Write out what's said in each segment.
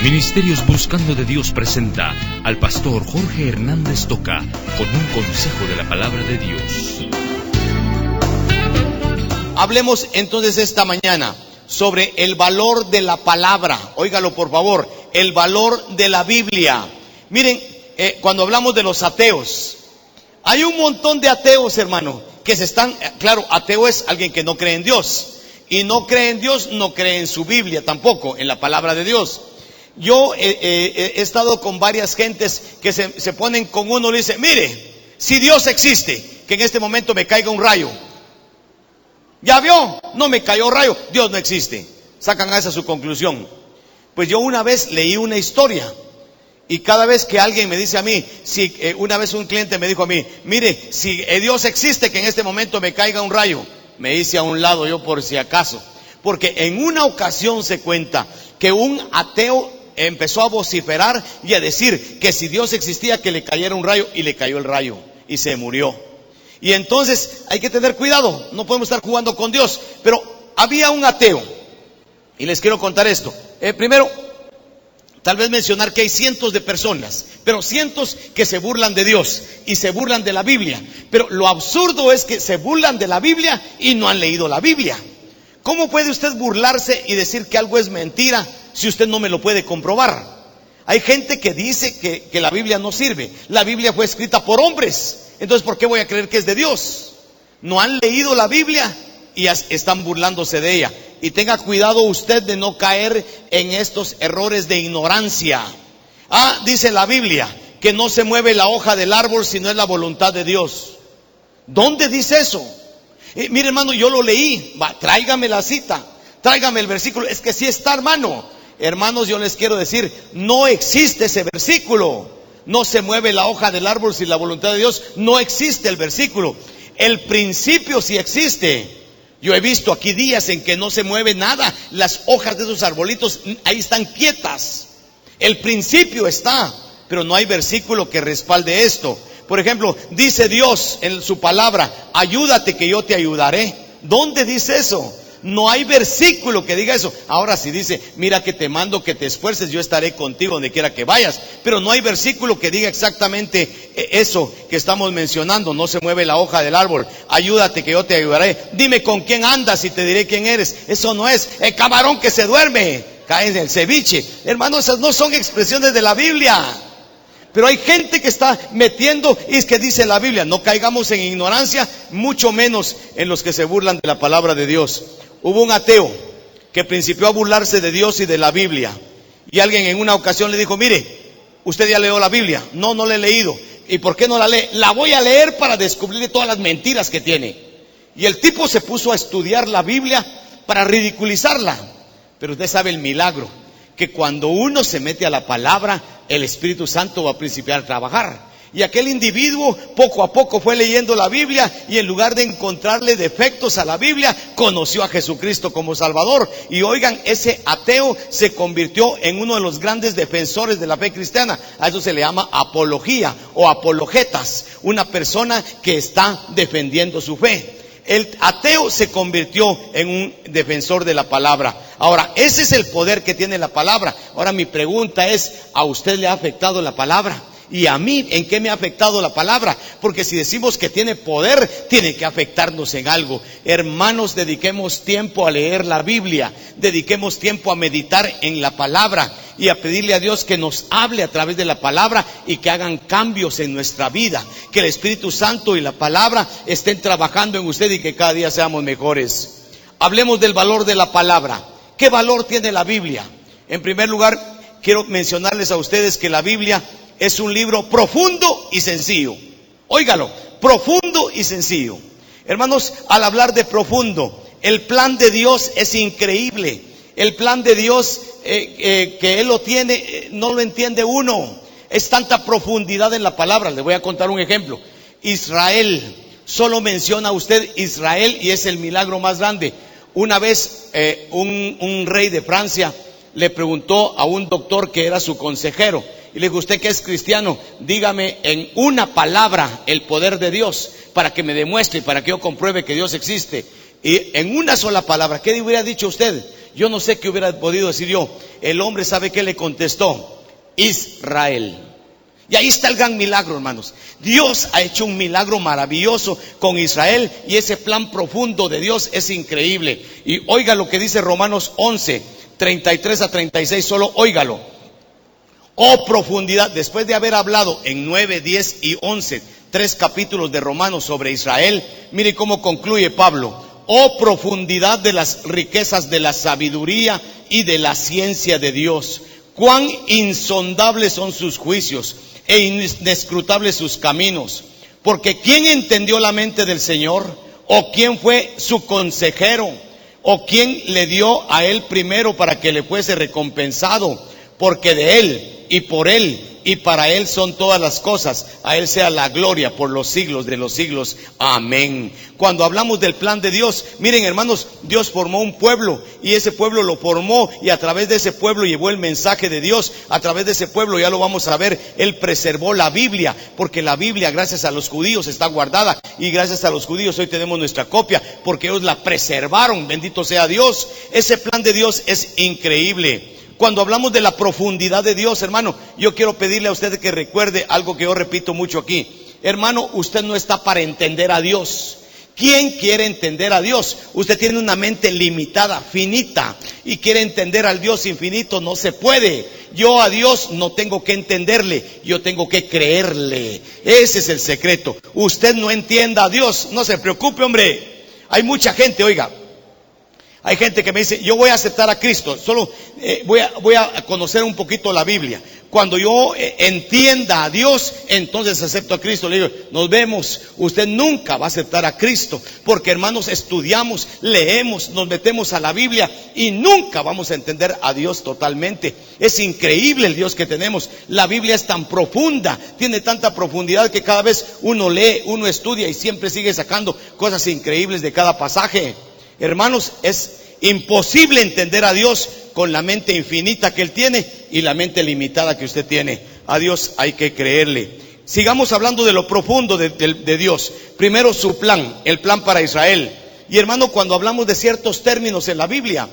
Ministerios Buscando de Dios presenta al pastor Jorge Hernández Toca con un consejo de la palabra de Dios. Hablemos entonces esta mañana sobre el valor de la palabra. Óigalo por favor, el valor de la Biblia. Miren, cuando hablamos de los ateos, hay un montón de ateos, hermano, que se están, claro, ateo es alguien que no cree en Dios. Y no cree en Dios, no cree en su Biblia tampoco, en la palabra de Dios. Yo he estado con varias gentes que se ponen con uno y le dicen: mire, si Dios existe, que en este momento me caiga un rayo. ¿Ya vio? No me cayó rayo, Dios no existe. Sacan a esa su conclusión. Pues yo una vez leí una historia, y cada vez que alguien me dice a mí, una vez un cliente me dijo a mí: mire, si Dios existe, que en este momento me caiga un rayo. Me hice a un lado yo por si acaso, porque en una ocasión se cuenta que un ateo empezó a vociferar y a decir que si Dios existía, que le cayera un rayo, y le cayó el rayo y se murió. Y entonces hay que tener cuidado, no podemos estar jugando con Dios. Pero había un ateo, y les quiero contar esto. Primero, tal vez mencionar que hay cientos de personas, pero cientos que se burlan de Dios y se burlan de la Biblia. Pero lo absurdo es que se burlan de la Biblia y no han leído la Biblia. ¿Cómo puede usted burlarse y decir que algo es mentira si usted no me lo puede comprobar? Hay gente que dice que la Biblia no sirve. La Biblia fue escrita por hombres. Entonces, ¿por qué voy a creer que es de Dios? No han leído la Biblia y están burlándose de ella. Y tenga cuidado usted de no caer en estos errores de ignorancia. Dice la Biblia que no se mueve la hoja del árbol si no es la voluntad de Dios. ¿Dónde dice eso? Mire, hermano, yo lo leí. Tráigame la cita, tráigame el versículo. Es que sí está, hermano. Hermanos, yo les quiero decir, no existe ese versículo. No se mueve la hoja del árbol sin la voluntad de Dios. No existe el versículo. El principio sí existe. Yo he visto aquí días en que no se mueve nada. Las hojas de esos arbolitos ahí están quietas. El principio está, pero no hay versículo que respalde esto. Por ejemplo, dice Dios en su palabra: ayúdate que yo te ayudaré. ¿Dónde dice eso? No hay versículo que diga eso. Ahora si dice: mira que te mando que te esfuerces, yo estaré contigo donde quiera que vayas. Pero no hay versículo que diga exactamente eso que estamos mencionando. No se mueve la hoja del árbol. Ayúdate que yo te ayudaré. Dime con quién andas y te diré quién eres. Eso no es el camarón que se duerme, cae en el ceviche. Hermano, esas no son expresiones de la Biblia. Pero hay gente que está metiendo, y es que dice la Biblia. No caigamos en ignorancia, mucho menos en los que se burlan de la palabra de Dios. Hubo un ateo que principió a burlarse de Dios y de la Biblia. Y alguien en una ocasión le dijo: mire, ¿usted ya leyó la Biblia? No, no la he leído. ¿Y por qué no la lee? La voy a leer para descubrir todas las mentiras que tiene. Y el tipo se puso a estudiar la Biblia para ridiculizarla. Pero usted sabe el milagro, que cuando uno se mete a la palabra, el Espíritu Santo va a principiar a trabajar. Y aquel individuo poco a poco fue leyendo la Biblia, y en lugar de encontrarle defectos a la Biblia, conoció a Jesucristo como Salvador. Y oigan, ese ateo se convirtió en uno de los grandes defensores de la fe cristiana. A eso se le llama apología o apologetas, una persona que está defendiendo su fe. El ateo se convirtió en un defensor de la palabra. Ahora, ese es el poder que tiene la palabra. Ahora mi pregunta es: ¿a usted le ha afectado la palabra? Y a mí, ¿en qué me ha afectado la palabra? Porque si decimos que tiene poder, tiene que afectarnos en algo. Hermanos, dediquemos tiempo a leer la Biblia, dediquemos tiempo a meditar en la palabra y a pedirle a Dios que nos hable a través de la palabra y que hagan cambios en nuestra vida. Que el Espíritu Santo y la palabra estén trabajando en usted y que cada día seamos mejores. Hablemos del valor de la palabra. ¿Qué valor tiene la Biblia? En primer lugar, quiero mencionarles a ustedes que la Biblia es un libro profundo y sencillo. Óigalo, profundo y sencillo. Hermanos, al hablar de profundo, el plan de Dios es increíble. El plan de Dios que Él lo tiene, no lo entiende uno. Es tanta profundidad en la palabra. Le voy a contar un ejemplo. Israel, solo menciona usted Israel y es el milagro más grande. Una vez un rey de Francia le preguntó a un doctor que era su consejero, y le dijo: usted que es cristiano, dígame en una palabra el poder de Dios para que me demuestre y para que yo compruebe que Dios existe. Y en una sola palabra, ¿qué hubiera dicho usted? Yo no sé qué hubiera podido decir yo. El hombre, ¿sabe qué le contestó? Israel. Y ahí está el gran milagro, hermanos. Dios ha hecho un milagro maravilloso con Israel, y ese plan profundo de Dios es increíble. Y oiga lo que dice Romanos 11, 33 a 36, solo óigalo. Oh profundidad, después de haber hablado en 9, 10 y 11, 3 capítulos de Romanos sobre Israel, mire cómo concluye Pablo. Oh profundidad de las riquezas de la sabiduría y de la ciencia de Dios. Cuán insondables son sus juicios e inescrutables sus caminos. Porque ¿quién entendió la mente del Señor? ¿O quién fue su consejero? ¿O quién le dio a él primero para que le fuese recompensado? Porque de él y por él y para él son todas las cosas. A él sea la gloria por los siglos de los siglos. Amén. Cuando hablamos del plan de Dios, miren, hermanos, Dios formó un pueblo, y ese pueblo lo formó, y a través de ese pueblo llevó el mensaje de Dios. A través de ese pueblo, ya lo vamos a ver, Él preservó la Biblia, porque la Biblia, gracias a los judíos, está guardada, y gracias a los judíos hoy tenemos nuestra copia, porque ellos la preservaron. Bendito sea Dios. Ese plan de Dios es increíble. Cuando hablamos de la profundidad de Dios, hermano, yo quiero pedirle a usted que recuerde algo que yo repito mucho aquí. Hermano, usted no está para entender a Dios. ¿Quién quiere entender a Dios? Usted tiene una mente limitada, finita, y quiere entender al Dios infinito. No se puede. Yo a Dios no tengo que entenderle, yo tengo que creerle. Ese es el secreto. Usted no entienda a Dios, no se preocupe, hombre. Hay mucha gente, oiga. Hay gente que me dice, yo voy a aceptar a Cristo, solo voy a conocer un poquito la Biblia. Cuando yo entienda a Dios, entonces acepto a Cristo. Le digo, nos vemos. Usted nunca va a aceptar a Cristo, porque, hermanos, estudiamos, leemos, nos metemos a la Biblia y nunca vamos a entender a Dios totalmente. Es increíble el Dios que tenemos. La Biblia es tan profunda, tiene tanta profundidad que cada vez uno lee, uno estudia y siempre sigue sacando cosas increíbles de cada pasaje. Hermanos, es imposible entender a Dios con la mente infinita que Él tiene y la mente limitada que usted tiene. A Dios hay que creerle. Sigamos hablando de lo profundo de Dios. Primero, su plan, el plan para Israel. Y, hermano, cuando hablamos de ciertos términos en la Biblia,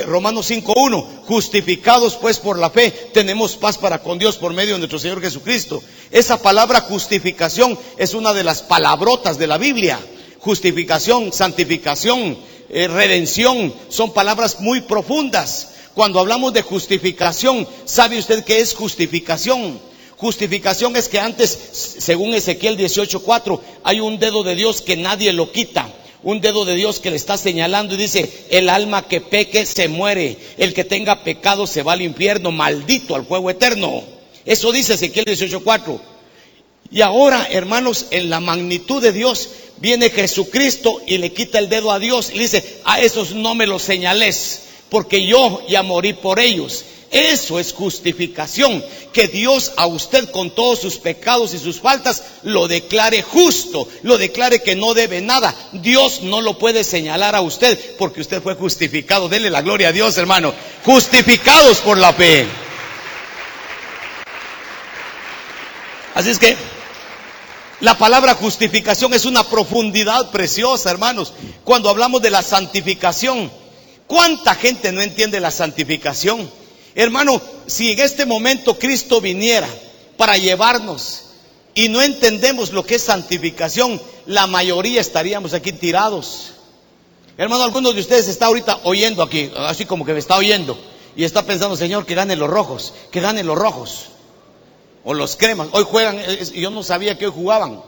Romanos 5:1, justificados pues por la fe, tenemos paz para con Dios por medio de nuestro Señor Jesucristo. Esa palabra justificación es una de las palabrotas de la Biblia. Justificación, santificación, redención, son palabras muy profundas. Cuando hablamos de justificación, ¿sabe usted qué es justificación? Justificación es que antes, según Ezequiel 18:4, hay un dedo de Dios que nadie lo quita. Un dedo de Dios que le está señalando y dice, el alma que peque se muere, el que tenga pecado se va al infierno, maldito al fuego eterno. Eso dice Ezequiel 18:4. Y ahora, hermanos, en la magnitud de Dios, viene Jesucristo y le quita el dedo a Dios y le dice, a esos no me los señales, porque yo ya morí por ellos. Eso es justificación, que Dios a usted con todos sus pecados y sus faltas lo declare justo, lo declare que no debe nada. Dios no lo puede señalar a usted porque usted fue justificado. Dele la gloria a Dios, hermano. Justificados por la fe. Así es que la palabra justificación es una profundidad preciosa, hermanos. Cuando hablamos de la santificación, ¿cuánta gente no entiende la santificación? Hermano, si en este momento Cristo viniera para llevarnos y no entendemos lo que es santificación, la mayoría estaríamos aquí tirados. Hermano, algunos de ustedes está ahorita oyendo aquí, así como que me está oyendo, y está pensando, Señor, que ganen los rojos, que ganen los rojos. O los cremas, hoy juegan, yo no sabía que hoy jugaban.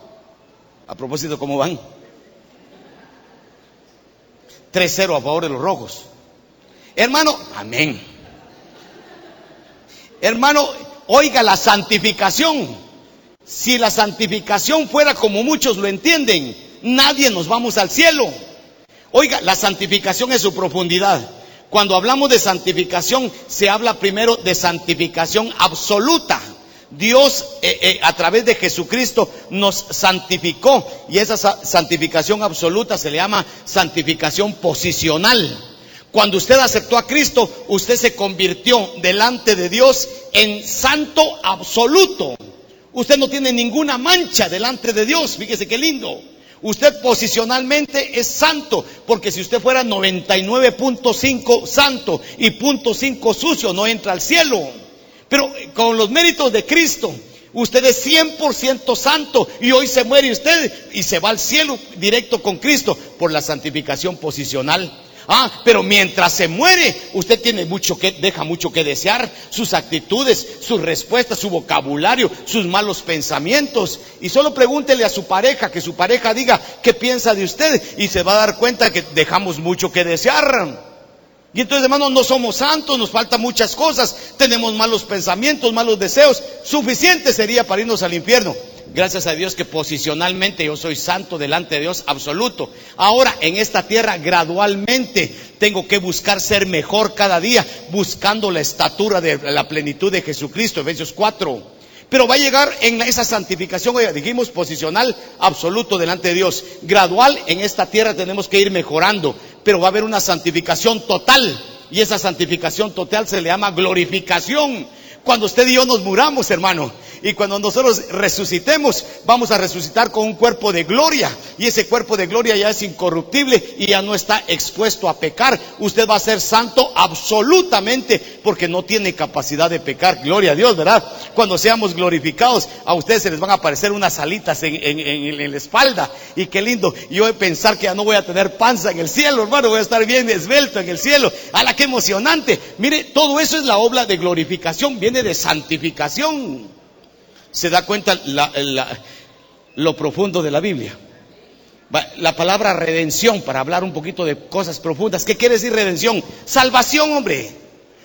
A propósito, ¿cómo van? 3-0 a favor de los rojos. Hermano, amén. Hermano, oiga, la santificación. Si la santificación fuera como muchos lo entienden, nadie nos vamos al cielo. Oiga, la santificación es su profundidad. Cuando hablamos de santificación, se habla primero de santificación absoluta. Dios a través de Jesucristo nos santificó, y esa santificación absoluta se le llama santificación posicional. Cuando usted aceptó a Cristo, usted se convirtió delante de Dios en santo absoluto. Usted no tiene ninguna mancha delante de Dios. Fíjese qué lindo. Usted posicionalmente es santo, porque si usted fuera 99.5 santo y 0.5 sucio, no entra al cielo. Pero con los méritos de Cristo, usted es 100% santo y hoy se muere usted y se va al cielo directo con Cristo por la santificación posicional. Pero mientras se muere, usted tiene deja mucho que desear, sus actitudes, sus respuestas, su vocabulario, sus malos pensamientos. Y solo pregúntele a su pareja, que su pareja diga qué piensa de usted y se va a dar cuenta que dejamos mucho que desear. Y entonces, hermanos, no somos santos, nos faltan muchas cosas, tenemos malos pensamientos, malos deseos. Suficiente sería para irnos al infierno. Gracias a Dios que posicionalmente yo soy santo delante de Dios absoluto. Ahora en esta tierra gradualmente tengo que buscar ser mejor cada día, buscando la estatura de la plenitud de Jesucristo, Efesios 4. Pero va a llegar en esa santificación, dijimos, posicional absoluto delante de Dios. Gradual en esta tierra tenemos que ir mejorando, pero va a haber una santificación total. Y esa santificación total se le llama glorificación. Cuando usted y yo nos muramos, hermano, y cuando nosotros resucitemos, vamos a resucitar con un cuerpo de gloria, y ese cuerpo de gloria ya es incorruptible y ya no está expuesto a pecar. Usted va a ser santo absolutamente, porque no tiene capacidad de pecar. Gloria a Dios, ¿verdad? Cuando seamos glorificados, a ustedes se les van a aparecer unas alitas en la espalda, y qué lindo. Yo voy a pensar que ya no voy a tener panza en el cielo, hermano, voy a estar bien esbelto en el cielo. ¡Hala, qué emocionante! Mire, todo eso es la obra de glorificación, viene de santificación. ¿Se da cuenta lo profundo de la Biblia? La palabra redención, para hablar un poquito de cosas profundas. ¿Qué quiere decir redención? Salvación, hombre.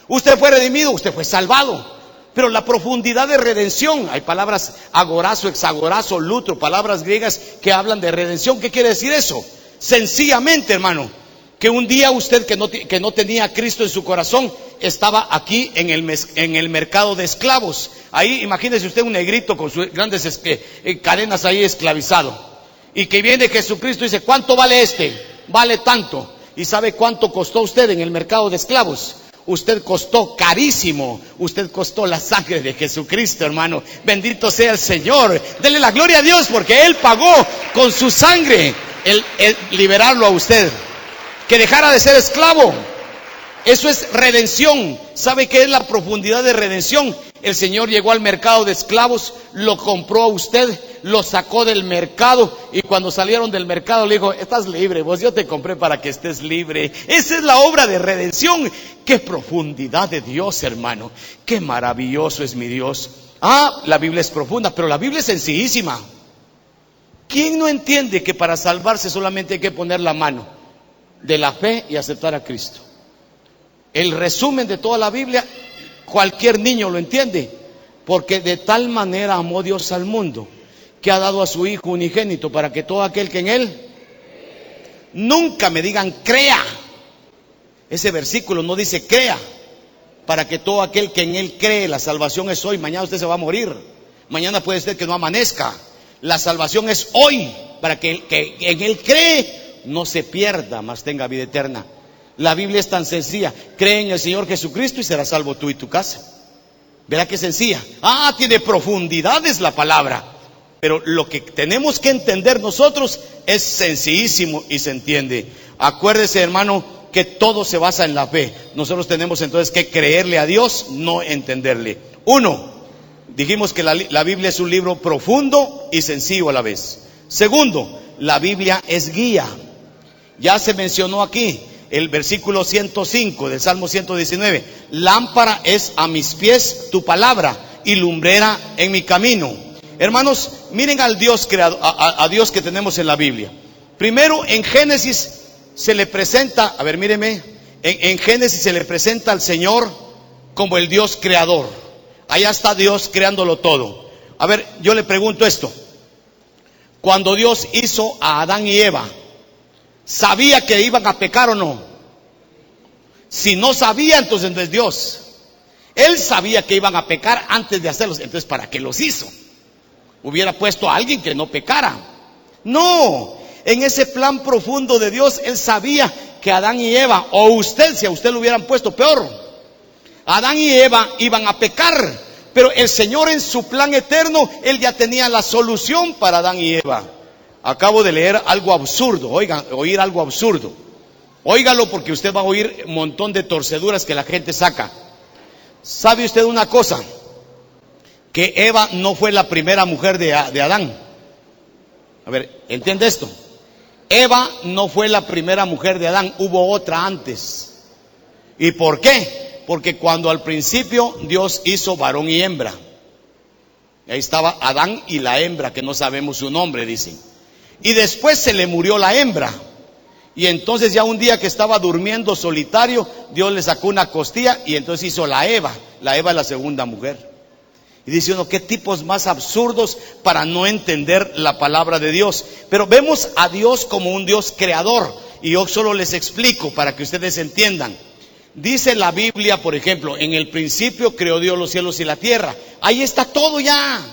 Usted fue redimido, usted fue salvado. Pero la profundidad de redención, hay palabras agorazo, hexagorazo, lutro, palabras griegas que hablan de redención. ¿Qué quiere decir eso? Sencillamente, hermano, que un día usted que no tenía a Cristo en su corazón, estaba aquí en el mercado de esclavos. Ahí imagínese usted un negrito con sus grandes cadenas ahí esclavizado. Y que viene Jesucristo y dice, ¿cuánto vale este? Vale tanto. ¿Y sabe cuánto costó usted en el mercado de esclavos? Usted costó carísimo. Usted costó la sangre de Jesucristo, hermano. Bendito sea el Señor. Dele la gloria a Dios, porque Él pagó con su sangre el liberarlo a usted, que dejara de ser esclavo. Eso es redención. ¿Sabe qué es la profundidad de redención? El Señor llegó al mercado de esclavos, lo compró a usted, lo sacó del mercado, y cuando salieron del mercado le dijo, estás libre, yo te compré para que estés libre. Esa es la obra de redención. Qué profundidad de Dios, hermano. Qué maravilloso es mi Dios. La Biblia es profunda, pero la Biblia es sencillísima. ¿Quién no entiende que para salvarse solamente hay que poner la mano de la fe y aceptar a Cristo? El resumen de toda la Biblia, cualquier niño lo entiende, porque de tal manera amó Dios al mundo, que ha dado a su Hijo unigénito, para que todo aquel que en Él, nunca me digan crea. Ese versículo no dice crea, para que todo aquel que en Él cree. La salvación es hoy, mañana usted se va a morir, mañana puede ser que no amanezca. La salvación es hoy, para que el que en Él cree no se pierda, mas tenga vida eterna. La Biblia es tan sencilla. Cree en el Señor Jesucristo y serás salvo tú y tu casa. ¿Verá qué sencilla? Tiene profundidades la palabra, pero lo que tenemos que entender nosotros es sencillísimo y se entiende. Acuérdese, hermano, que todo se basa en la fe. Nosotros tenemos entonces que creerle a Dios, no entenderle. Uno, dijimos que la Biblia es un libro profundo y sencillo a la vez. Segundo, la Biblia es guía. Ya se mencionó aquí el versículo 105 del Salmo 119. Lámpara es a mis pies tu palabra y lumbrera en mi camino. Hermanos, miren al Dios creado, a Dios que tenemos en la Biblia. Primero, en Génesis se le presenta, míreme, en Génesis se le presenta al Señor como el Dios creador. Allá está Dios creándolo todo. Yo le pregunto esto. Cuando Dios hizo a Adán y Eva, ¿sabía que iban a pecar o no? Si no sabía, entonces no es Dios. Él sabía que iban a pecar antes de hacerlos. Entonces, ¿para qué los hizo? Hubiera puesto a alguien que no pecara. No, en ese plan profundo de Dios, Él sabía que Adán y Eva, o usted, si a usted lo hubieran puesto peor, Adán y Eva iban a pecar. Pero el Señor, en su plan eterno, Él ya tenía la solución para Adán y Eva. Acabo de leer algo absurdo, oír algo absurdo. Óigalo porque usted va a oír un montón de torceduras que la gente saca. ¿Sabe usted una cosa? Que Eva no fue la primera mujer de Adán. A ver, ¿entiende esto? Eva no fue la primera mujer de Adán, hubo otra antes. ¿Y por qué? Porque cuando al principio Dios hizo varón y hembra, ahí estaba Adán y la hembra, que no sabemos su nombre, dicen. Y después se le murió la hembra. Y entonces ya un día que estaba durmiendo solitario, Dios le sacó una costilla y entonces hizo la Eva. La Eva es la segunda mujer. Y dice uno, qué tipos más absurdos para no entender la palabra de Dios. Pero vemos a Dios como un Dios creador. Y yo solo les explico para que ustedes entiendan. Dice la Biblia, por ejemplo, en el principio creó Dios los cielos y la tierra. Ahí está todo ya.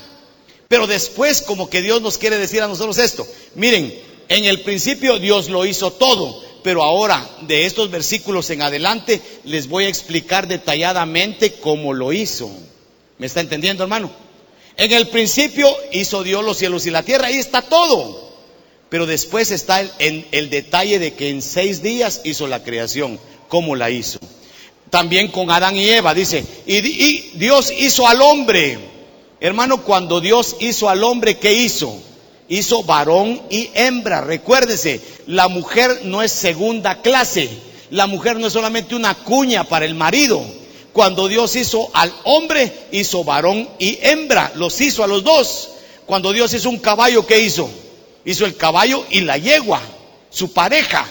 Pero después como que Dios nos quiere decir a nosotros esto. Miren, en el principio Dios lo hizo todo. Pero ahora, de estos versículos en adelante, les voy a explicar detalladamente cómo lo hizo. ¿Me está entendiendo, hermano? En el principio hizo Dios los cielos y la tierra, ahí está todo. Pero después está el detalle de que en 6 días hizo la creación. ¿Cómo la hizo? También con Adán y Eva, dice, y Dios hizo al hombre. Hermano, cuando Dios hizo al hombre, ¿qué hizo? Hizo varón y hembra. Recuérdese, la mujer no es segunda clase. La mujer no es solamente una cuña para el marido. Cuando Dios hizo al hombre, hizo varón y hembra, los hizo a los dos. Cuando Dios hizo un caballo, ¿qué hizo? Hizo el caballo y la yegua, su pareja.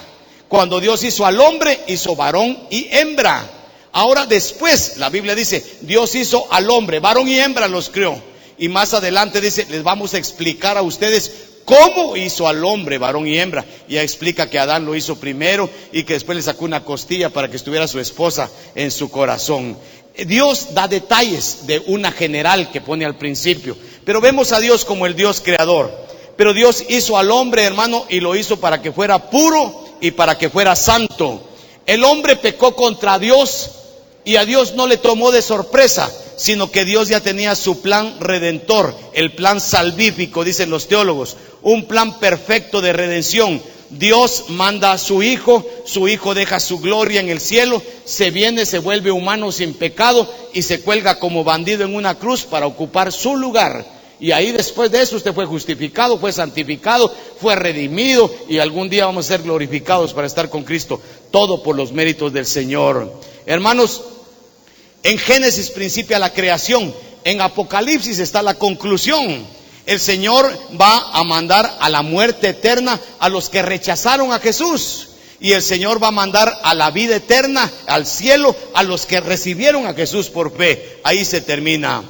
Cuando Dios hizo al hombre, hizo varón y hembra. Ahora después, la Biblia dice, Dios hizo al hombre, varón y hembra los creó. Y más adelante dice, les vamos a explicar a ustedes cómo hizo al hombre, varón y hembra. Y explica que Adán lo hizo primero y que después le sacó una costilla para que estuviera su esposa en su corazón. Dios da detalles de una general que pone al principio, pero vemos a Dios como el Dios creador. Pero Dios hizo al hombre, hermano, y lo hizo para que fuera puro y para que fuera santo. El hombre pecó contra Dios y a Dios no le tomó de sorpresa, sino que Dios ya tenía su plan redentor, el plan salvífico, dicen los teólogos, un plan perfecto de redención. Dios manda a su hijo deja su gloria en el cielo, se viene, se vuelve humano sin pecado y se cuelga como bandido en una cruz para ocupar su lugar. Y ahí después de eso usted fue justificado, fue santificado, fue redimido y algún día vamos a ser glorificados para estar con Cristo. Todo por los méritos del Señor. Hermanos, en Génesis principia la creación, en Apocalipsis está la conclusión. El Señor va a mandar a la muerte eterna a los que rechazaron a Jesús. Y el Señor va a mandar a la vida eterna, al cielo, a los que recibieron a Jesús por fe. Ahí se termina.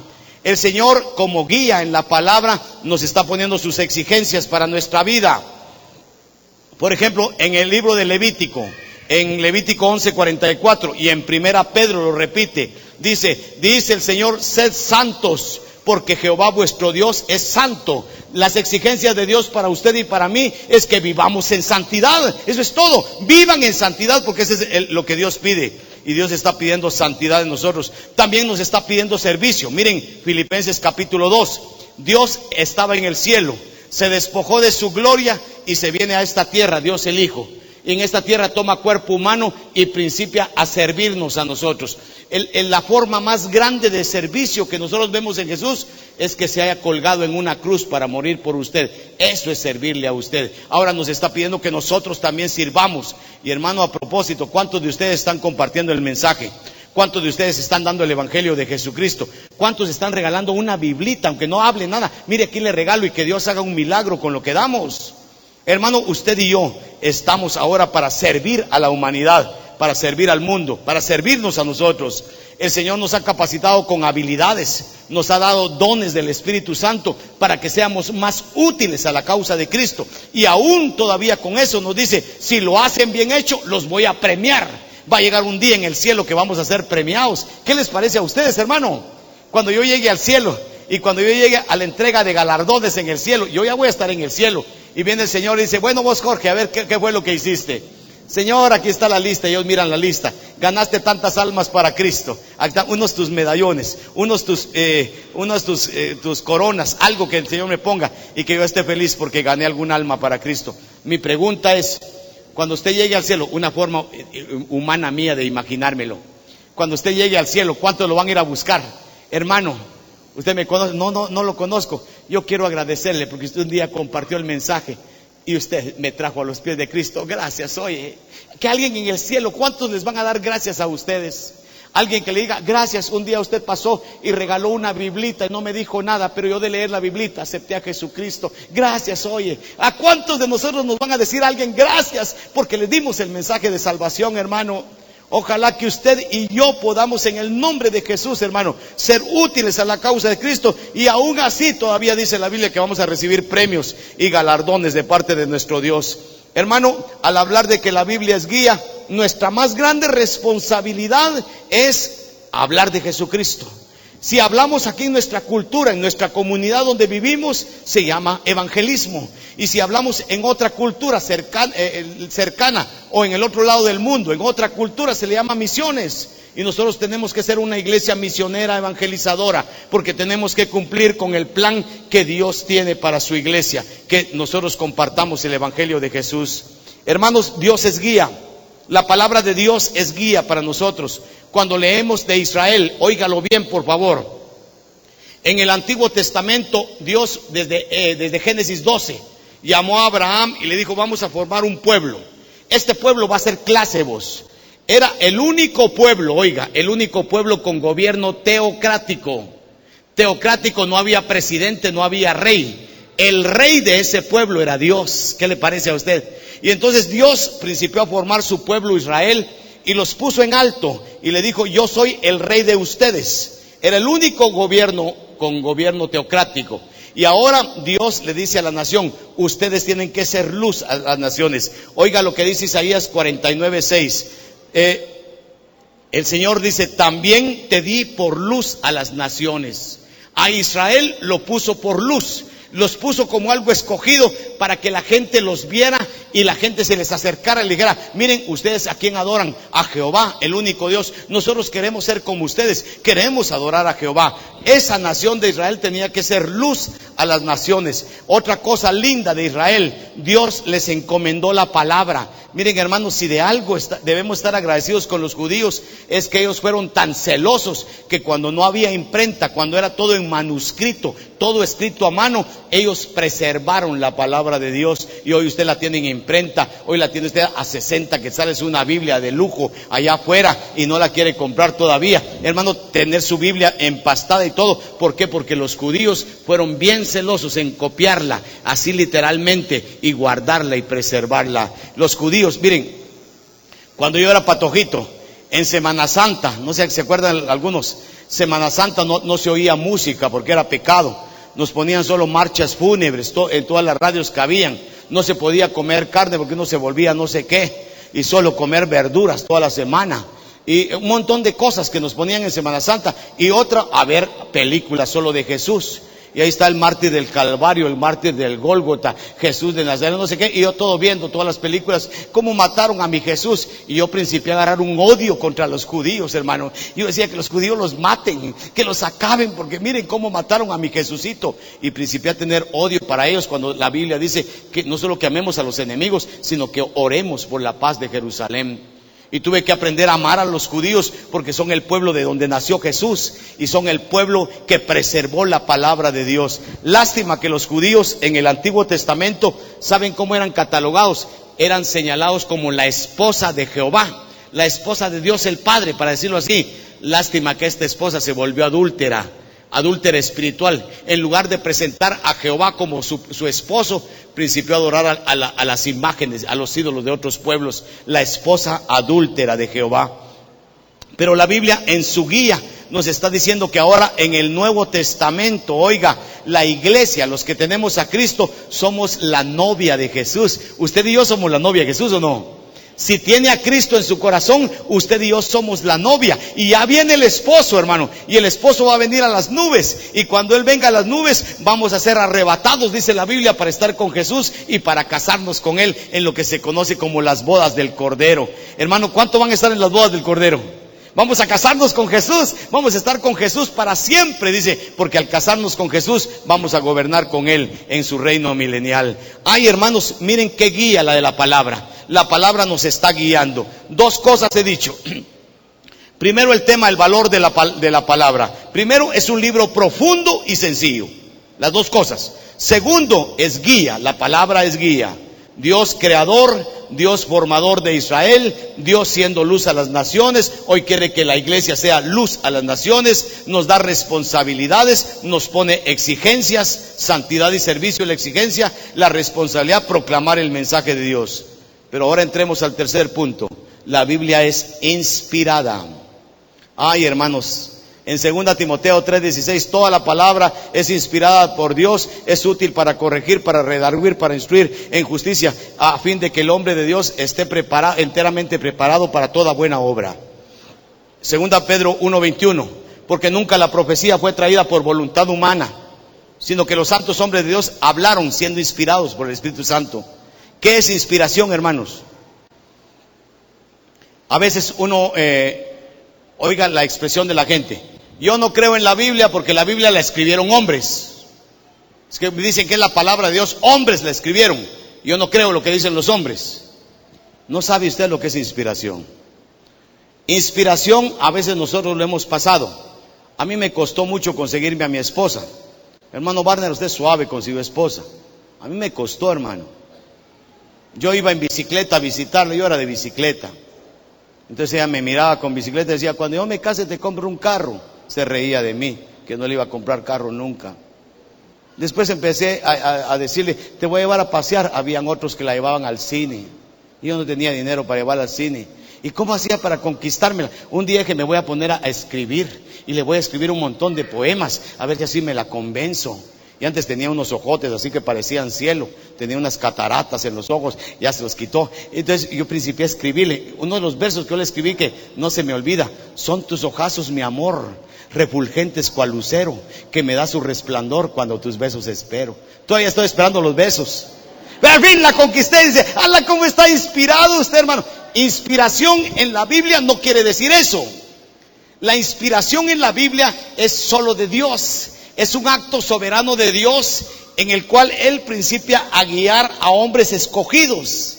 El Señor, como guía en la palabra, nos está poniendo sus exigencias para nuestra vida. Por ejemplo, en el libro de Levítico, en Levítico 11:44 y en 1 Pedro lo repite, dice el Señor, sed santos, porque Jehová vuestro Dios es santo. Las exigencias de Dios para usted y para mí es que vivamos en santidad. Eso es todo. Vivan en santidad, porque eso es lo que Dios pide. Y Dios está pidiendo santidad en nosotros. También nos está pidiendo servicio. Miren, Filipenses capítulo 2. Dios estaba en el cielo, se despojó de su gloria y se viene a esta tierra, Dios el Hijo. Y en esta tierra toma cuerpo humano y principia a servirnos a nosotros. La forma más grande de servicio que nosotros vemos en Jesús es que se haya colgado en una cruz para morir por usted. Eso es servirle a usted. Ahora nos está pidiendo que nosotros también sirvamos. Y hermano, a propósito, ¿cuántos de ustedes están compartiendo el mensaje? ¿Cuántos de ustedes están dando el evangelio de Jesucristo? ¿Cuántos están regalando una biblita, aunque no hable nada? Mire, aquí le regalo y que Dios haga un milagro con lo que damos. Hermano, usted y yo estamos ahora para servir a la humanidad, para servir al mundo, para servirnos a nosotros. El Señor nos ha capacitado con habilidades, nos ha dado dones del Espíritu Santo para que seamos más útiles a la causa de Cristo. Y aún todavía con eso nos dice, si lo hacen bien hecho, los voy a premiar. Va a llegar un día en el cielo que vamos a ser premiados. ¿Qué les parece a ustedes, hermano? Cuando yo llegue al cielo y cuando yo llegue a la entrega de galardones en el cielo, yo ya voy a estar en el cielo. Y viene el Señor y dice, bueno vos Jorge, a ver qué fue lo que hiciste. Señor, aquí está la lista. Y ellos miran la lista. ganaste tantas almas para Cristo. Acá, unos tus medallones, unos tus coronas, algo que el Señor me ponga y que yo esté feliz porque gané algún alma para Cristo. Mi pregunta es, cuando usted llegue al cielo, una forma humana mía de imaginármelo, cuando usted llegue al cielo, ¿cuántos lo van a ir a buscar? Hermano, ¿usted me conoce? No lo conozco. Yo quiero agradecerle porque usted un día compartió el mensaje y usted me trajo a los pies de Cristo. Gracias. Oye, que alguien en el cielo, ¿cuántos les van a dar gracias a ustedes? Alguien que le diga, gracias, un día usted pasó y regaló una biblita y no me dijo nada, pero yo de leer la biblita acepté a Jesucristo. Gracias, oye. ¿A cuántos de nosotros nos van a decir a alguien gracias porque le dimos el mensaje de salvación, hermano? Ojalá que usted y yo podamos en el nombre de Jesús, hermano, ser útiles a la causa de Cristo. Y aún así todavía dice la Biblia que vamos a recibir premios y galardones de parte de nuestro Dios. Hermano, al hablar de que la Biblia es guía, nuestra más grande responsabilidad es hablar de Jesucristo. Si hablamos aquí en nuestra cultura, en nuestra comunidad donde vivimos, se llama evangelismo. Y si hablamos en otra cultura cercana o en el otro lado del mundo, en otra cultura, se le llama misiones. Y nosotros tenemos que ser una iglesia misionera evangelizadora, porque tenemos que cumplir con el plan que Dios tiene para su iglesia, que nosotros compartamos el evangelio de Jesús. Hermanos, Dios es guía. La palabra de Dios es guía para nosotros. Cuando leemos de Israel, óigalo bien por favor. En el Antiguo Testamento, Dios desde Génesis 12 llamó a Abraham y le dijo, vamos a formar un pueblo. Este pueblo va a ser clásebos. Era el único pueblo, oiga, el único pueblo con gobierno teocrático. Teocrático, no había presidente, no había rey. El rey de ese pueblo era Dios. ¿Qué le parece a usted? Y entonces Dios principió a formar su pueblo Israel y los puso en alto y le dijo, yo soy el rey de ustedes. Era el único gobierno con gobierno teocrático. Y ahora Dios le dice a la nación, ustedes tienen que ser luz a las naciones. Oiga lo que dice Isaías 49:6. El Señor dice, también te di por luz a las naciones. A Israel lo puso por luz. Los puso como algo escogido para que la gente los viera y la gente se les acercara y le dijera, miren, ustedes a quién adoran, a Jehová, el único Dios. Nosotros queremos ser como ustedes, queremos adorar a Jehová. Esa nación de Israel tenía que ser luz a las naciones. Otra cosa linda de Israel, Dios les encomendó la palabra. Miren, hermanos, si de algo debemos estar agradecidos con los judíos, es que ellos fueron tan celosos que cuando no había imprenta, cuando era todo en manuscrito, todo escrito a mano, ellos preservaron la palabra de Dios. Y hoy usted la tiene en imprenta, hoy la tiene usted a 60 quetzales, una Biblia de lujo allá afuera y no la quiere comprar todavía. Hermano, tener su Biblia empastada y todo. ¿Por qué? Porque los judíos fueron bien celosos en copiarla, así literalmente, y guardarla y preservarla. Los judíos, miren, cuando yo era patojito, en Semana Santa, no sé si se acuerdan algunos, Semana Santa no se oía música porque era pecado. Nos ponían solo marchas fúnebres, en todas las radios que habían. No se podía comer carne porque uno se volvía no sé qué. Y solo comer verduras toda la semana. Y un montón de cosas que nos ponían en Semana Santa. Y otra, a ver películas solo de Jesús. Y ahí está el mártir del Calvario, el mártir del Gólgota, Jesús de Nazaret, no sé qué. Y yo todo viendo todas las películas, cómo mataron a mi Jesús. Y yo principié a agarrar un odio contra los judíos, hermano. Yo decía que los judíos los maten, que los acaben, porque miren cómo mataron a mi Jesucito. Y principié a tener odio para ellos cuando la Biblia dice que no solo que amemos a los enemigos, sino que oremos por la paz de Jerusalén. Y tuve que aprender a amar a los judíos porque son el pueblo de donde nació Jesús y son el pueblo que preservó la palabra de Dios. Lástima que los judíos en el Antiguo Testamento, ¿saben cómo eran catalogados? Eran señalados como la esposa de Jehová, la esposa de Dios el Padre, para decirlo así. Lástima que esta esposa se volvió adúltera espiritual. En lugar de presentar a Jehová como su esposo, principió a adorar a las imágenes, a los ídolos de otros pueblos, la esposa adúltera de Jehová. Pero la Biblia en su guía nos está diciendo que ahora en el Nuevo Testamento, oiga, la iglesia, los que tenemos a Cristo, somos la novia de Jesús. ¿Usted y yo somos la novia de Jesús o no? Si tiene a Cristo en su corazón, usted y yo somos la novia. Y ya viene el esposo, hermano. Y el esposo va a venir a las nubes. Y cuando Él venga a las nubes, vamos a ser arrebatados, dice la Biblia, para estar con Jesús y para casarnos con Él en lo que se conoce como las bodas del Cordero. Hermano, ¿cuánto van a estar en las bodas del Cordero? Vamos a casarnos con Jesús, vamos a estar con Jesús para siempre, dice, porque al casarnos con Jesús vamos a gobernar con Él en su reino milenial. Ay, hermanos, miren qué guía la de la palabra. La palabra nos está guiando. Dos cosas he dicho. Primero, el tema, el valor de la palabra. Primero, es un libro profundo y sencillo. Las dos cosas. Segundo, es guía. La palabra es guía. Dios creador, Dios formador de Israel, Dios siendo luz a las naciones. Hoy quiere que la iglesia sea luz a las naciones. Nos da responsabilidades, nos pone exigencias, santidad y servicio, la exigencia, la responsabilidad, proclamar el mensaje de Dios. Pero ahora entremos al tercer punto. La Biblia es inspirada. Ay, hermanos, en 2 Timoteo 3:16, toda la palabra es inspirada por Dios, es útil para corregir, para redarguir, para instruir en justicia, a fin de que el hombre de Dios esté preparado, enteramente preparado para toda buena obra. 2 Pedro 1:21, porque nunca la profecía fue traída por voluntad humana, sino que los santos hombres de Dios hablaron siendo inspirados por el Espíritu Santo. ¿Qué es inspiración, hermanos? A veces uno oiga la expresión de la gente: yo no creo en la Biblia porque la Biblia la escribieron hombres. Es que dicen que es la palabra de Dios, hombres la escribieron. Yo no creo lo que dicen los hombres. ¿No sabe usted lo que es inspiración? Inspiración a veces nosotros lo hemos pasado. A mí me costó mucho conseguirme a mi esposa. Hermano Barner, usted es suave con su esposa. A mí me costó, hermano. Yo iba en bicicleta a visitarla, yo era de bicicleta. Entonces ella me miraba con bicicleta y decía: cuando yo me case te compro un carro. Se reía de mí, que no le iba a comprar carro nunca. Después empecé a decirle: te voy a llevar a pasear. Habían otros que la llevaban al cine. Yo no tenía dinero para llevarla al cine. ¿Y cómo hacía para conquistármela? Un día que me voy a poner a escribir, y le voy a escribir un montón de poemas, a ver si así me la convenzo. Y antes tenía unos ojotes así que parecían cielo, tenía unas cataratas en los ojos, ya se los quitó. Entonces yo principié a escribirle, uno de los versos que yo le escribí que no se me olvida: son tus ojazos, mi amor, refulgentes cual lucero, que me da su resplandor cuando tus besos espero. Todavía estoy esperando los besos. Pero al fin la conquisté. Y dice: ¡hala, cómo está inspirado usted, hermano! Inspiración en la Biblia no quiere decir eso. La inspiración en la Biblia es solo de Dios. Es un acto soberano de Dios en el cual Él principia a guiar a hombres escogidos.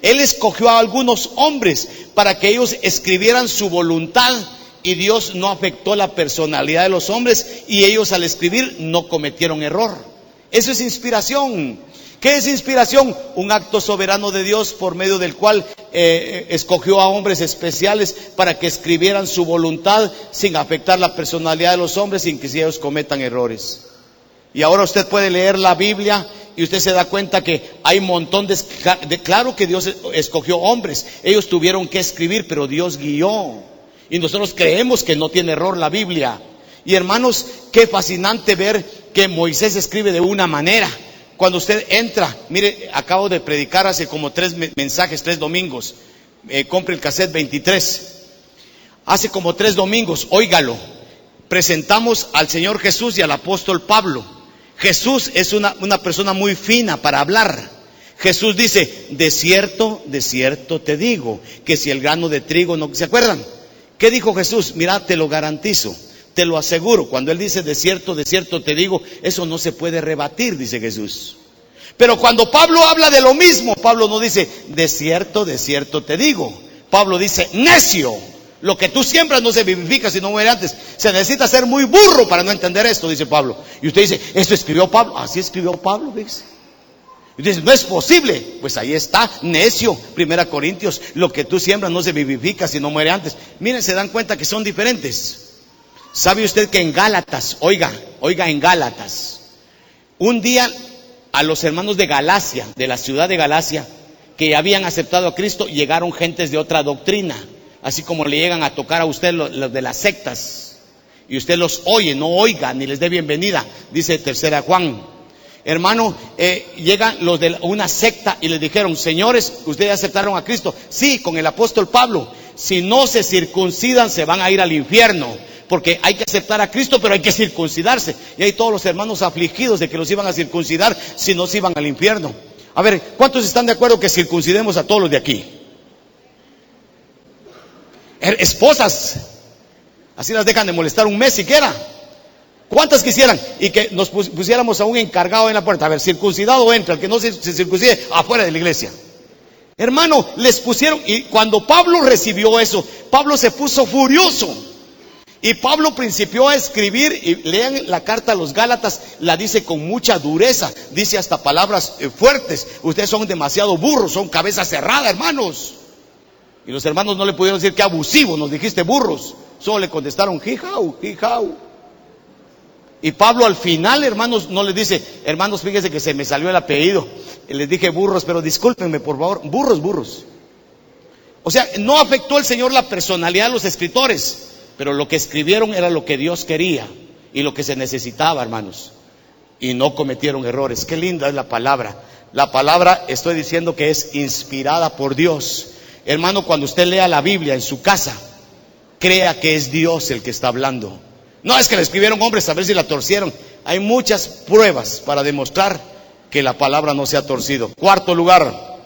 Él escogió a algunos hombres para que ellos escribieran su voluntad, y Dios no afectó la personalidad de los hombres, y ellos al escribir no cometieron error. Eso es inspiración. ¿Qué es inspiración? Un acto soberano de Dios por medio del cual escogió a hombres especiales para que escribieran su voluntad sin afectar la personalidad de los hombres, sin que ellos cometan errores. Y ahora usted puede leer la Biblia y usted se da cuenta que hay un montón claro que Dios escogió hombres, ellos tuvieron que escribir, pero Dios guió. Y nosotros creemos que no tiene error la Biblia. Y hermanos, qué fascinante ver que Moisés escribe de una manera. Cuando usted entra, mire, acabo de predicar hace como 3 mensajes, 3 domingos. Compre el cassette 23. Hace como 3 domingos, óigalo. Presentamos al Señor Jesús y al apóstol Pablo. Jesús es una persona muy fina para hablar. Jesús dice: de cierto te digo, que si el grano de trigo no... ¿Se acuerdan? ¿Qué dijo Jesús? Mira, te lo garantizo, te lo aseguro. Cuando Él dice de cierto te digo, eso no se puede rebatir, dice Jesús. Pero cuando Pablo habla de lo mismo, Pablo no dice de cierto te digo. Pablo dice: necio, lo que tú siembras no se vivifica si no muere antes. Se necesita ser muy burro para no entender esto, dice Pablo. Y usted dice: ¿esto escribió Pablo? Así escribió Pablo, fíjese. Y dice: no es posible. Pues ahí está, necio. 1 Corintios, lo que tú siembras no se vivifica si no muere antes. Miren, se dan cuenta que son diferentes. ¿Sabe usted que en Gálatas, oiga, en Gálatas, un día a los hermanos de Galacia, de la ciudad de Galacia, que ya habían aceptado a Cristo, llegaron gentes de otra doctrina, así como le llegan a tocar a usted los de las sectas, y usted los oye, no oiga, ni les dé bienvenida, dice 3 Juan. Hermano, llegan los de una secta y les dijeron: señores, ¿ustedes aceptaron a Cristo? Sí, con el apóstol Pablo. Si no se circuncidan, se van a ir al infierno, porque hay que aceptar a Cristo, pero hay que circuncidarse. Y hay todos los hermanos afligidos de que los iban a circuncidar, si no se iban al infierno. A ver, ¿cuántos están de acuerdo que circuncidemos a todos los de aquí? Esposas, así las dejan de molestar un mes siquiera. ¿Cuántas quisieran? Y que nos pusiéramos a un encargado en la puerta: a ver, circuncidado entra, el que no se circuncide, afuera de la iglesia. Hermano, les pusieron, y cuando Pablo recibió eso, Pablo se puso furioso. Y Pablo principió a escribir, y lean la carta a los Gálatas, la dice con mucha dureza, dice hasta palabras fuertes. Ustedes son demasiado burros, son cabeza cerrada, hermanos. Y los hermanos no le pudieron decir: qué abusivo, nos dijiste burros. Solo le contestaron: jijau, jijau. Y Pablo al final, hermanos, no les dice: hermanos, fíjense que se me salió el apellido, les dije burros, pero discúlpenme por favor. Burros, burros. O sea, no afectó el Señor la personalidad de los escritores, pero lo que escribieron era lo que Dios quería y lo que se necesitaba, hermanos. Y no cometieron errores. Qué linda es la palabra. La palabra, estoy diciendo que es inspirada por Dios. Hermano, cuando usted lea la Biblia en su casa, crea que es Dios el que está hablando. No es que le escribieron hombres a ver si la torcieron. Hay muchas pruebas para demostrar que la palabra no se ha torcido. Cuarto lugar,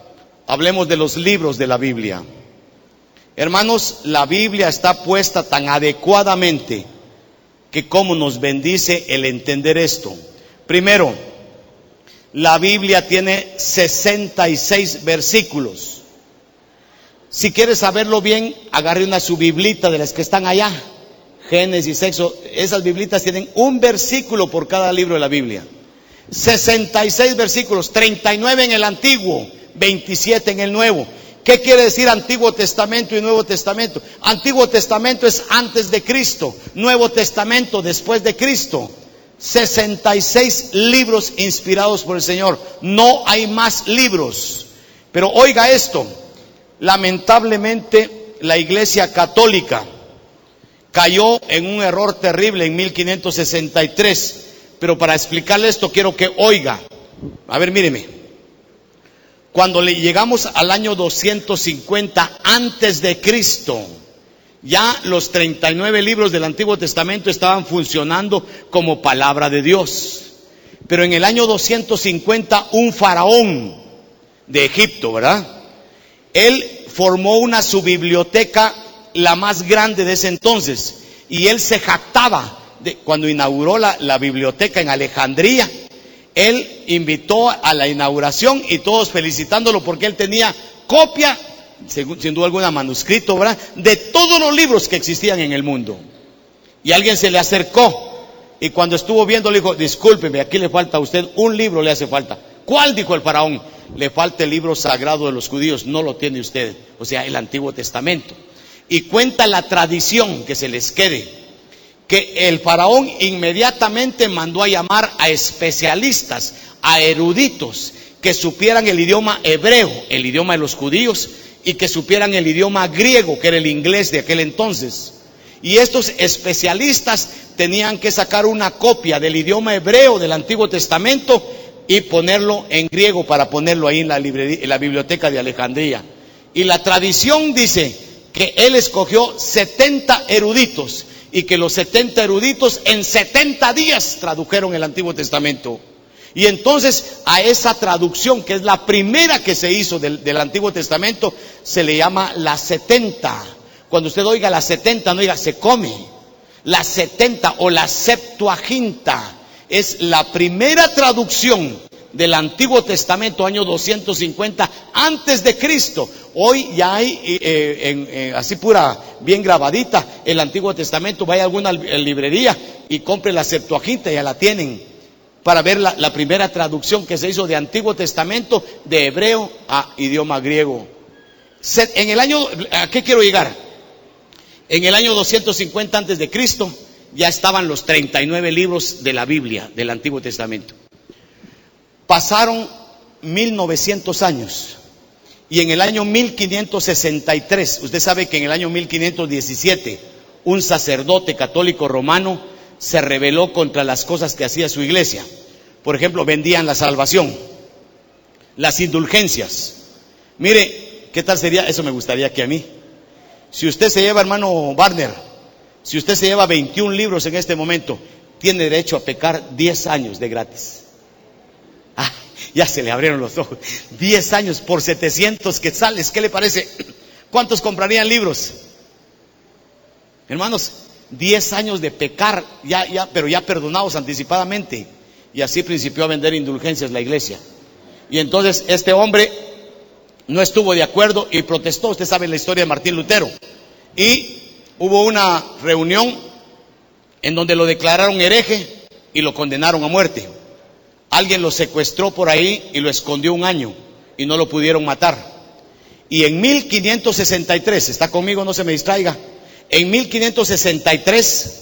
hablemos de los libros de la Biblia. Hermanos, la Biblia está puesta tan adecuadamente que cómo nos bendice el entender esto. Primero, la Biblia tiene 66 versículos. Si quieres saberlo bien, agarre una su biblita de las que están allá. Génesis, Éxodo, esas biblitas tienen un versículo por cada libro de la Biblia. 66 versículos, 39 en el Antiguo, 27 en el Nuevo. ¿Qué quiere decir Antiguo Testamento y Nuevo Testamento? Antiguo Testamento es antes de Cristo, Nuevo Testamento después de Cristo. 66 libros inspirados por el Señor. No hay más libros. Pero oiga esto, lamentablemente la Iglesia Católica cayó en un error terrible en 1563. Pero para explicarle esto quiero que oiga. A ver, míreme. Cuando llegamos al año 250 antes de Cristo, ya los 39 libros del Antiguo Testamento estaban funcionando como palabra de Dios. Pero en el año 250 un faraón de Egipto, ¿verdad? Él formó una subbiblioteca, la más grande de ese entonces, y él se jactaba de, cuando inauguró la biblioteca en Alejandría, él invitó a la inauguración y todos felicitándolo porque él tenía copia, sin duda alguna manuscrito, ¿verdad?, de todos los libros que existían en el mundo. Y alguien se le acercó y cuando estuvo viendo le dijo: discúlpeme, aquí le falta a usted un libro, le hace falta. ¿Cuál?, dijo el faraón. Le falta el libro sagrado de los judíos, no lo tiene usted, o sea, el Antiguo Testamento. Y cuenta la tradición, que se les quede, que el faraón inmediatamente mandó a llamar a especialistas, a eruditos, que supieran el idioma hebreo, el idioma de los judíos, y que supieran el idioma griego, que era el inglés de aquel entonces. Y estos especialistas tenían que sacar una copia del idioma hebreo del Antiguo Testamento y ponerlo en griego para ponerlo ahí en la biblioteca de Alejandría. Y la tradición dice que él escogió 70 eruditos y que los 70 eruditos en 70 días tradujeron el Antiguo Testamento. Y entonces a esa traducción, que es la primera que se hizo del Antiguo Testamento, se le llama la 70. Cuando usted oiga la 70, no diga se come. La 70 o la Septuaginta es la primera traducción del Antiguo Testamento, año 250 antes de Cristo. Hoy ya hay así pura, bien grabadita, el Antiguo Testamento. Vaya a alguna librería y compre la Septuaginta, ya la tienen, para ver la primera traducción que se hizo de Antiguo Testamento de hebreo a idioma griego. En el año, ¿a qué quiero llegar? En el año 250 antes de Cristo ya estaban los 39 libros de la Biblia, del Antiguo Testamento. Pasaron 1900 años y en el año 1563, usted sabe que en el año 1517 un sacerdote católico romano se rebeló contra las cosas que hacía su iglesia. Por ejemplo, vendían la salvación, las indulgencias. Mire, ¿qué tal sería? Eso me gustaría que a mí. Si usted se lleva, hermano Warner, si usted se lleva 21 libros en este momento, tiene derecho a pecar 10 años de gratis. Ah, ya se le abrieron los ojos. 10 años por 700 quetzales, ¿qué le parece? ¿Cuántos comprarían libros? Hermanos, 10 años de pecar, pero ya perdonados anticipadamente. Y así principió a vender indulgencias la iglesia. Y entonces este hombre no estuvo de acuerdo y protestó. Usted sabe la historia de Martín Lutero. Y hubo una reunión en donde lo declararon hereje y lo condenaron a muerte. Alguien lo secuestró por ahí y lo escondió un año y no lo pudieron matar. Y en 1563, está conmigo, no se me distraiga. En 1563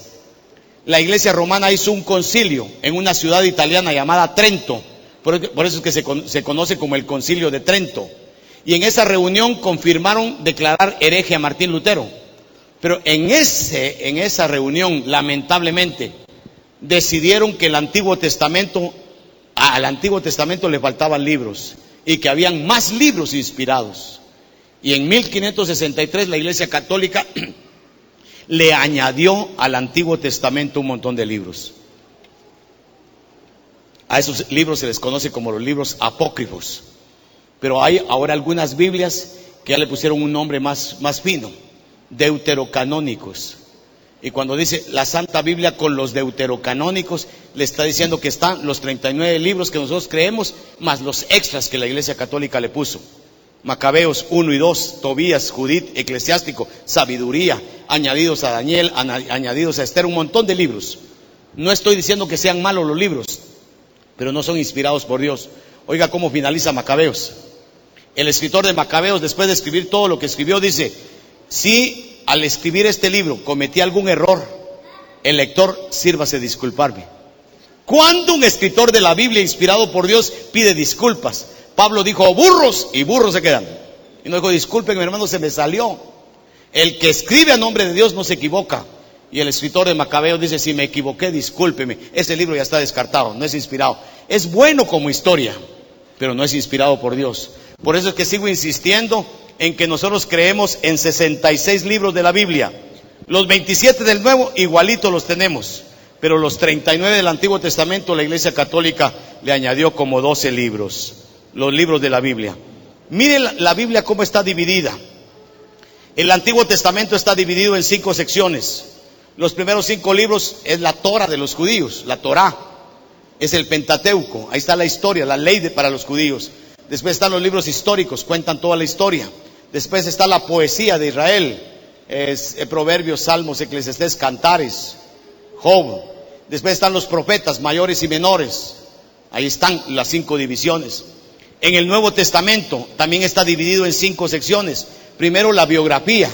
la iglesia romana hizo un concilio en una ciudad italiana llamada Trento. Por eso es que se conoce como el Concilio de Trento. Y en esa reunión confirmaron declarar hereje a Martín Lutero. Pero en esa reunión, lamentablemente, decidieron que al Antiguo Testamento le faltaban libros y que habían más libros inspirados. Y en 1563 la Iglesia Católica le añadió al Antiguo Testamento un montón de libros. A esos libros se les conoce como los libros apócrifos. Pero hay ahora algunas Biblias que ya le pusieron un nombre más fino, deuterocanónicos. Y cuando dice la Santa Biblia con los deuterocanónicos, le está diciendo que están los 39 libros que nosotros creemos, más los extras que la Iglesia Católica le puso. Macabeos 1 y 2, Tobías, Judith, Eclesiástico, Sabiduría, añadidos a Daniel, añadidos a Esther, un montón de libros. No estoy diciendo que sean malos los libros, pero no son inspirados por Dios. Oiga cómo finaliza Macabeos. El escritor de Macabeos, después de escribir todo lo que escribió, dice: si al escribir este libro cometí algún error, el lector sírvase disculparme. ¿Cuándo un escritor de la Biblia inspirado por Dios pide disculpas? Pablo dijo burros y burros se quedan. Y no dijo disculpen, mi hermano, se me salió. El que escribe a nombre de Dios no se equivoca. Y el escritor de Macabeos dice: si me equivoqué, discúlpeme. Ese libro ya está descartado, no es inspirado. Es bueno como historia, pero no es inspirado por Dios. Por eso es que sigo insistiendo en que nosotros creemos en 66 libros de la Biblia. Los 27 del Nuevo igualitos los tenemos, pero los 39 del Antiguo Testamento la Iglesia Católica le añadió como 12 libros, los libros de la Biblia. Miren la Biblia cómo está dividida. El Antiguo Testamento está dividido en 5 secciones. Los primeros 5 libros es la Torah de los judíos, la Torá. Es el Pentateuco, ahí está la historia, la ley para los judíos. Después están los libros históricos, cuentan toda la historia. Después está la poesía de Israel, Proverbios, Salmos, Eclesiastés, Cantares, Job. Después están los profetas mayores y menores. Ahí están las 5 divisiones. En el Nuevo Testamento también está dividido en 5 secciones. Primero la biografía,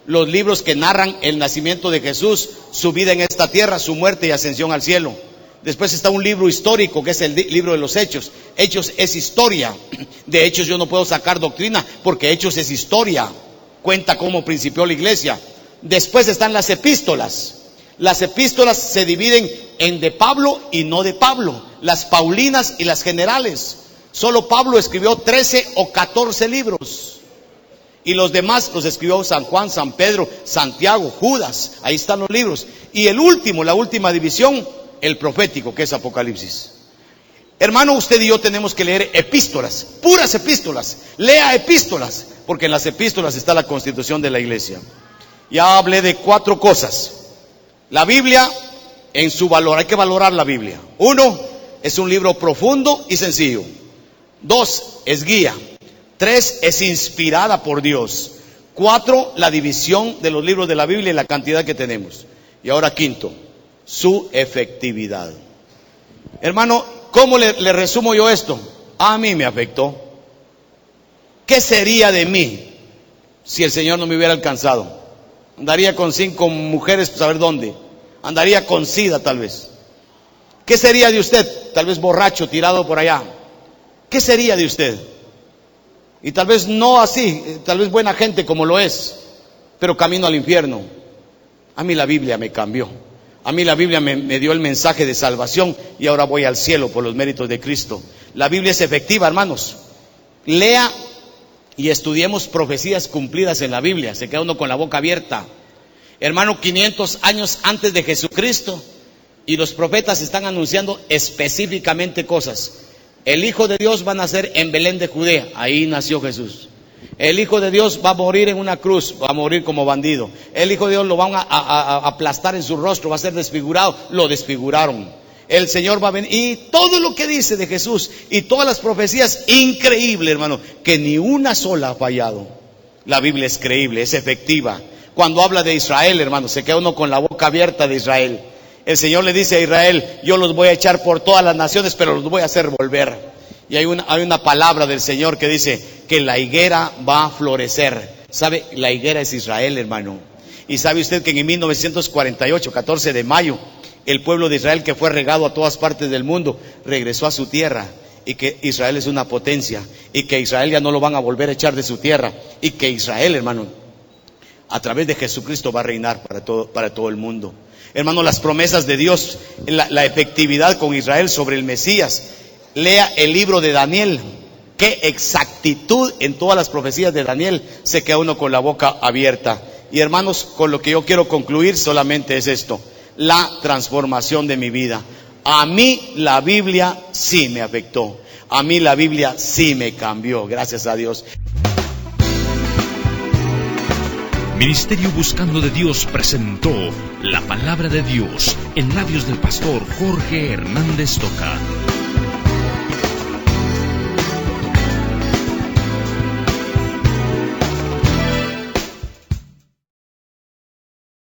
los libros que narran el nacimiento de Jesús, su vida en esta tierra, su muerte y ascensión al cielo. Después está un libro histórico que es el libro de los Hechos. Hechos es historia. De Hechos yo no puedo sacar doctrina porque Hechos es historia. Cuenta cómo principió la iglesia. Después están las epístolas. Las epístolas se dividen en de Pablo y no de Pablo. Las paulinas y las generales. Solo Pablo escribió 13 o 14 libros. Y los demás los escribió San Juan, San Pedro, Santiago, Judas. Ahí están los libros. Y el último, la última división, el profético, que es Apocalipsis. Hermano, usted y yo tenemos que leer epístolas, puras epístolas. Lea epístolas, porque en las epístolas está la constitución de la iglesia. Ya hablé de 4 cosas. La Biblia en su valor, hay que valorar la Biblia. 1, es un libro profundo y sencillo. 2, es guía. 3, es inspirada por Dios. 4, la división de los libros de la Biblia y la cantidad que tenemos. Y ahora 5, su efectividad. Hermano, ¿cómo le resumo yo esto? A mí me afectó. ¿Qué sería de mí si el Señor no me hubiera alcanzado? Andaría con 5 mujeres, saber dónde. Andaría con SIDA tal vez. ¿Qué sería de usted? Tal vez borracho, tirado por allá. ¿Qué sería de usted? Y tal vez no así, tal vez buena gente como lo es, pero camino al infierno. A mí la Biblia me cambió. A mí la Biblia me dio el mensaje de salvación y ahora voy al cielo por los méritos de Cristo. La Biblia es efectiva, hermanos. Lea y estudiemos profecías cumplidas en la Biblia. Se queda uno con la boca abierta. Hermano, 500 años antes de Jesucristo, y los profetas están anunciando específicamente cosas. El Hijo de Dios va a nacer en Belén de Judea. Ahí nació Jesús. El Hijo de Dios va a morir en una cruz, va a morir como bandido. El Hijo de Dios lo van a aplastar en su rostro, va a ser desfigurado. Lo desfiguraron. El Señor va a venir. Y todo lo que dice de Jesús y todas las profecías, increíble, hermano, que ni una sola ha fallado. La Biblia es creíble, es efectiva. Cuando habla de Israel, hermano, se queda uno con la boca abierta de Israel. El Señor le dice a Israel: yo los voy a echar por todas las naciones, pero los voy a hacer volver. Y hay una palabra del Señor que dice que la higuera va a florecer. ¿Sabe? La higuera es Israel, hermano. Y sabe usted que en 1948, 14 de mayo, el pueblo de Israel, que fue regado a todas partes del mundo, regresó a su tierra. Y que Israel es una potencia. Y que Israel ya no lo van a volver a echar de su tierra. Y que Israel, hermano, a través de Jesucristo va a reinar para todo el mundo. Hermano, las promesas de Dios, la efectividad con Israel sobre el Mesías. Lea el libro de Daniel. Qué exactitud en todas las profecías de Daniel. Se queda uno con la boca abierta. Y hermanos, con lo que yo quiero concluir solamente es esto: la transformación de mi vida. A mí la Biblia sí me afectó. A mí la Biblia sí me cambió. Gracias a Dios. Ministerio Buscando de Dios presentó la palabra de Dios en labios del pastor Jorge Hernández Toca.